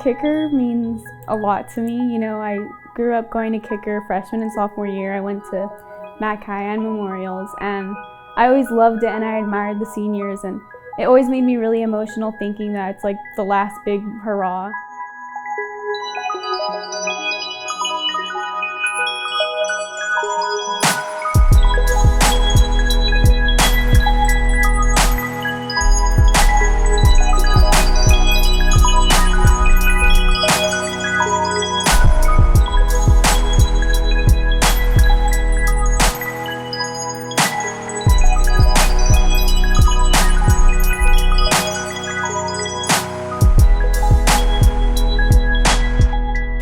Kicker means a lot to me. You know, I grew up going to kicker freshman and sophomore year. I went to McAllen Memorials, and I always loved it, and I admired the seniors, and it always made me really emotional thinking that it's like the last big hurrah.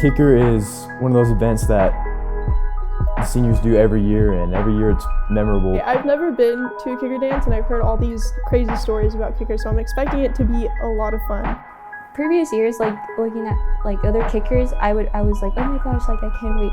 Kicker is one of those events that the seniors do every year, and every year it's memorable. I've never been to a kicker dance, and I've heard all these crazy stories about kickers, so I'm expecting it to be a lot of fun. Previous years, like looking at like other kickers, I was like, oh my gosh, like I can't wait.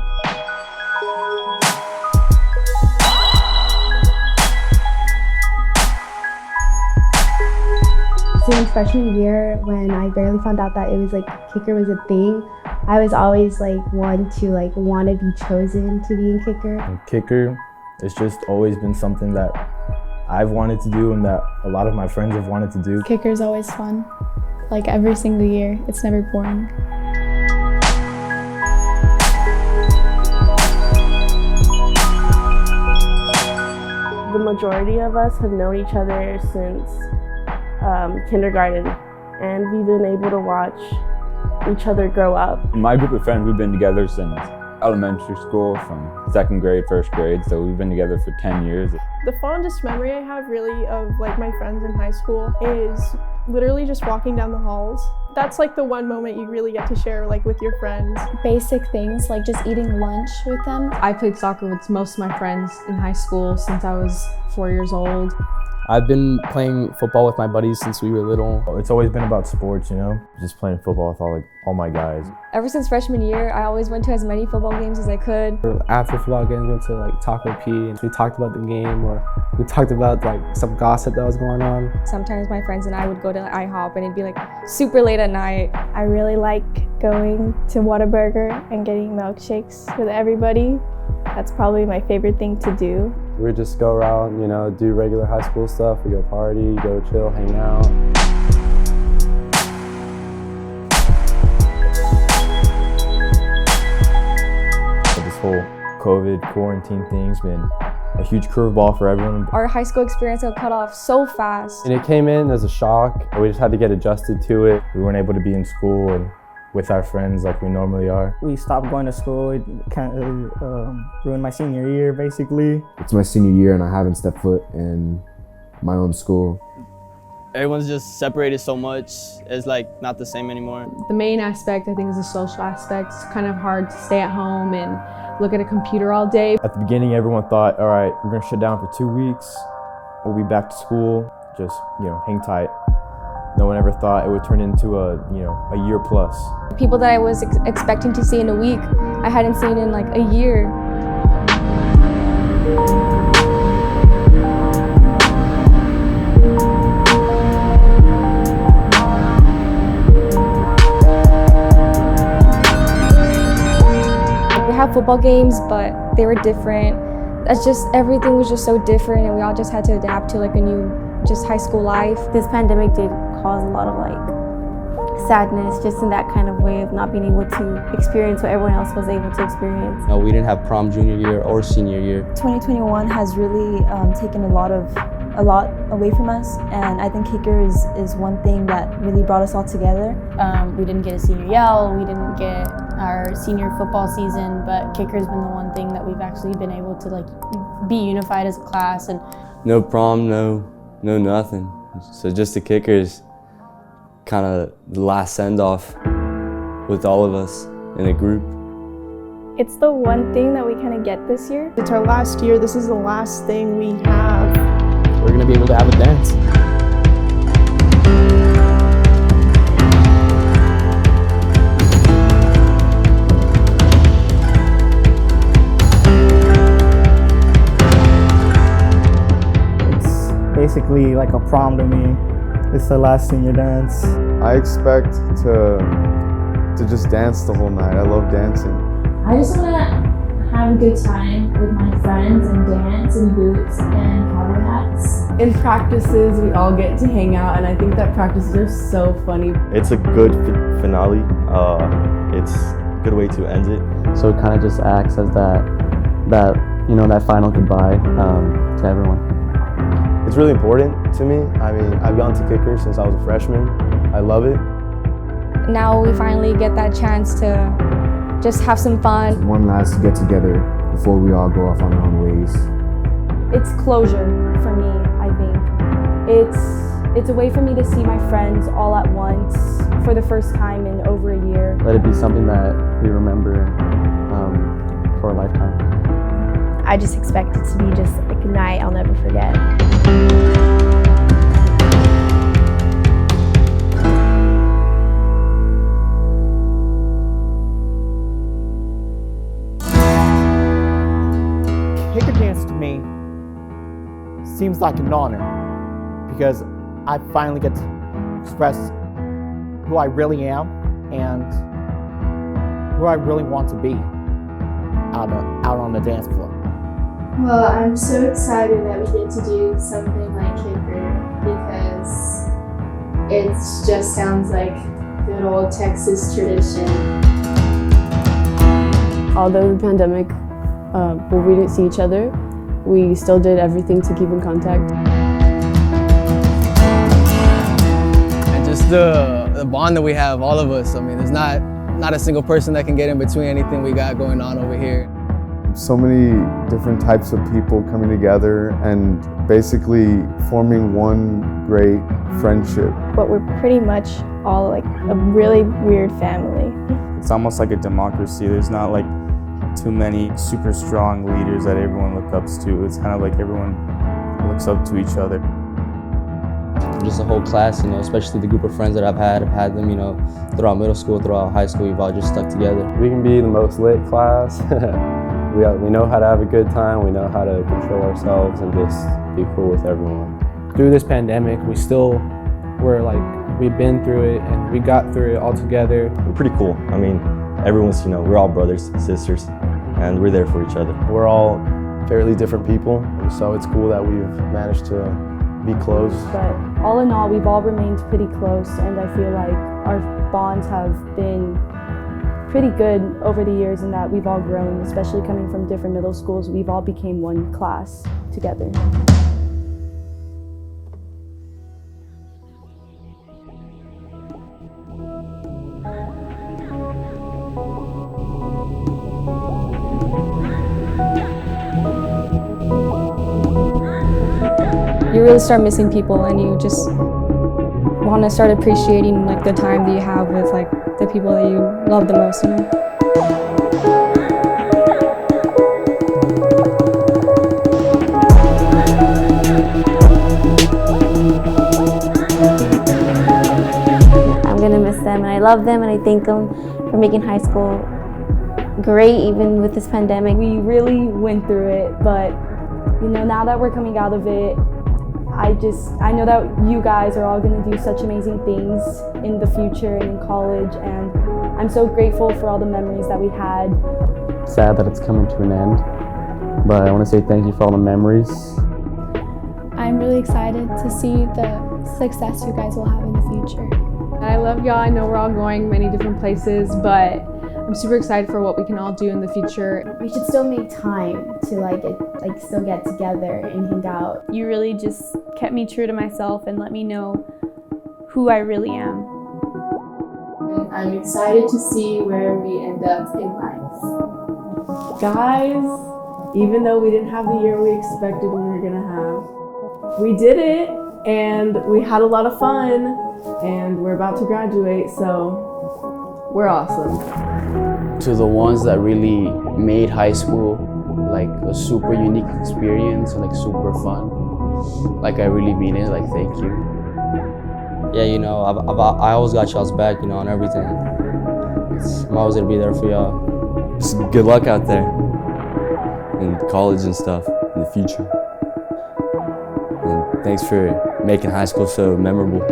Since freshman year, when I barely found out that it was like kicker was a thing, I was always like one to want to be chosen to be in kicker. And kicker, it's just always been something that I've wanted to do and that a lot of my friends have wanted to do. Kicker's always fun. Like every single year, it's never boring. The majority of us have known each other since kindergarten, and we've been able to watch each other grow up. My group of friends, we've been together since elementary school, from second grade, first grade, so we've been together for 10 years. The fondest memory I have really of like my friends in high school is literally just walking down the halls. That's like the one moment you really get to share like with your friends. Basic things like just eating lunch with them. I played soccer with most of my friends in high school since I was 4 years old. I've been playing football with my buddies since we were little. It's always been about sports, you know? Just playing football with all my guys. Ever since freshman year, I always went to as many football games as I could. After football games, we went to like Taco P, and we talked about the game, or we talked about like some gossip that was going on. Sometimes my friends and I would go to IHOP, and it'd be like super late at night. I really like going to Whataburger and getting milkshakes with everybody. That's probably my favorite thing to do. We just go around, you know, do regular high school stuff. We go party, go chill, hang out. This whole COVID quarantine thing's been a huge curveball for everyone. Our high school experience got cut off so fast. And it came in as a shock, and we just had to get adjusted to it. We weren't able to be in school and with our friends like we normally are. We stopped going to school. It kind of ruined my senior year, basically. It's my senior year and I haven't stepped foot in my own school. Everyone's just separated so much, it's like not the same anymore. The main aspect, I think, is the social aspect. It's kind of hard to stay at home and look at a computer all day. At the beginning, everyone thought, all right, we're gonna shut down for 2 weeks. We'll be back to school, just, hang tight. No one ever thought it would turn into a year plus. People that I was expecting to see in a week, I hadn't seen in like a year. We have football games, but they were different. That's just, everything was just so different, and we all just had to adapt to like a new high school life. This pandemic did cause a lot of sadness, just in that kind of way of not being able to experience what everyone else was able to experience. No, we didn't have prom junior year or senior year. 2021 has really taken a lot away from us, and I think kicker is one thing that really brought us all together. We didn't get a senior yell, we didn't get our senior football season, but kicker's been the one thing that we've actually been able to be unified as a class. And no prom, no nothing. So just the kickers, kind of the last send-off with all of us in a group. It's the one thing that we kind of get this year. It's our last year. This is the last thing we have. We're gonna be able to have a dance. Basically like a prom to me. It's the last senior dance. I expect to to just dance the whole night. I love dancing. I just want to have a good time with my friends and dance in boots and cowboy hats. In practices, we all get to hang out, and I think that practices are so funny. It's a good finale. It's a good way to end it. So it kind of just acts as that final goodbye to everyone. It's really important to me. I mean, I've gone to kicker since I was a freshman. I love it. Now we finally get that chance to just have some fun. One last get together before we all go off on our own ways. It's closure for me, I think. It's a way for me to see my friends all at once for the first time in over a year. Let it be something that we remember for a lifetime. I just expect it to be just like a night I'll never forget. Kicker dance to me seems like an honor because I finally get to express who I really am and who I really want to be out on the dance floor. Well, I'm so excited that we get to do something like kicker because it just sounds like good old Texas tradition. Although the pandemic, where we didn't see each other, we still did everything to keep in contact. And just the bond that we have, all of us. I mean, there's not a single person that can get in between anything we got going on over here. So many different types of people coming together and basically forming one great friendship. But we're pretty much all like a really weird family. It's almost like a democracy. There's not like too many super strong leaders that everyone looks up to. It's kind of like everyone looks up to each other. Just the whole class, especially the group of friends that I've had them, throughout middle school, throughout high school, we've all just stuck together. We can be the most lit class. We know how to have a good time, we know how to control ourselves and just be cool with everyone. Through this pandemic, we've been through it and we got through it all together. We're pretty cool. I mean, everyone's, we're all brothers, sisters, and we're there for each other. We're all fairly different people, so it's cool that we've managed to be close. But all in all, we've all remained pretty close, and I feel like our bonds have been pretty good over the years in that we've all grown, especially coming from different middle schools. We've all became one class together. You really start missing people and you just want to start appreciating like the time that you have with like the people that you love the most, I'm gonna miss them, and I love them, and I thank them for making high school great, even with this pandemic. We really went through it, but now that we're coming out of it, I know that you guys are all going to do such amazing things in the future and in college, and I'm so grateful for all the memories that we had. Sad that it's coming to an end, but I want to say thank you for all the memories. I'm really excited to see the success you guys will have in the future. I love y'all. I know we're all going many different places, but I'm super excited for what we can all do in the future. We should still make time to still get together and hang out. You really just kept me true to myself and let me know who I really am. And I'm excited to see where we end up in life. Guys, even though we didn't have the year we expected we were gonna have, we did it and we had a lot of fun and we're about to graduate, so we're awesome. To the ones that really made high school like a super unique experience and like super fun, like I really mean it, like thank you. Yeah, I always got y'all's back, on everything. I'm always gonna be there for y'all. Just good luck out there in college and stuff in the future. And thanks for making high school so memorable.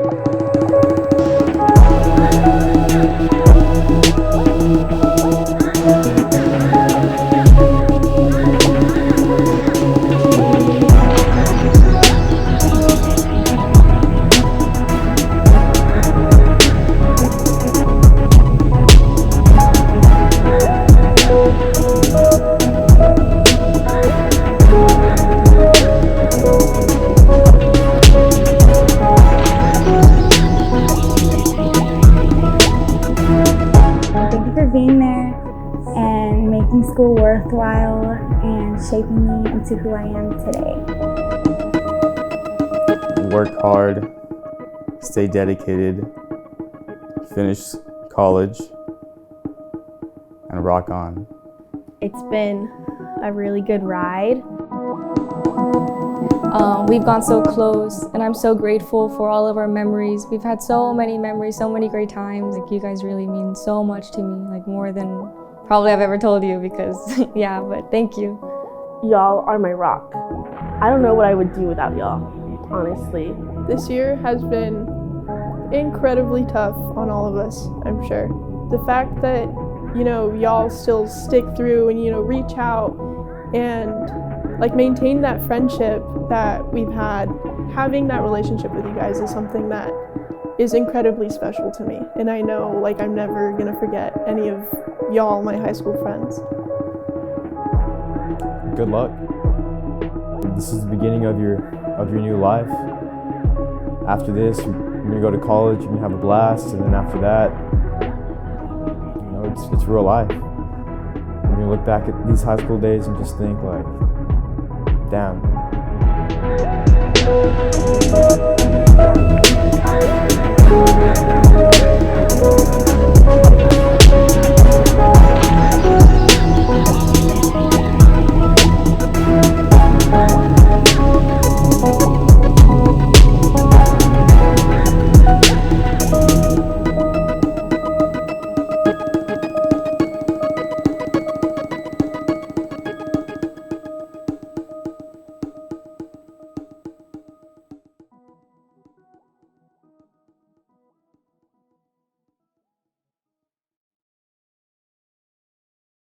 shaping me into who I am today. Work hard, stay dedicated, finish college, and rock on. It's been a really good ride. We've gone so close, and I'm so grateful for all of our memories. We've had so many memories, so many great times. Like, you guys really mean so much to me, like more than probably I've ever told you, because yeah, but thank you. Y'all are my rock. I don't know what I would do without y'all, honestly. This year has been incredibly tough on all of us, I'm sure. The fact that, y'all still stick through and, reach out and maintain that friendship that we've had. Having that relationship with you guys is something that is incredibly special to me. And I know I'm never gonna forget any of y'all, my high school friends. Good luck. This is the beginning of your new life. After this, you're gonna go to college, you're gonna have a blast, and then after that, it's real life. You're gonna look back at these high school days and just think damn.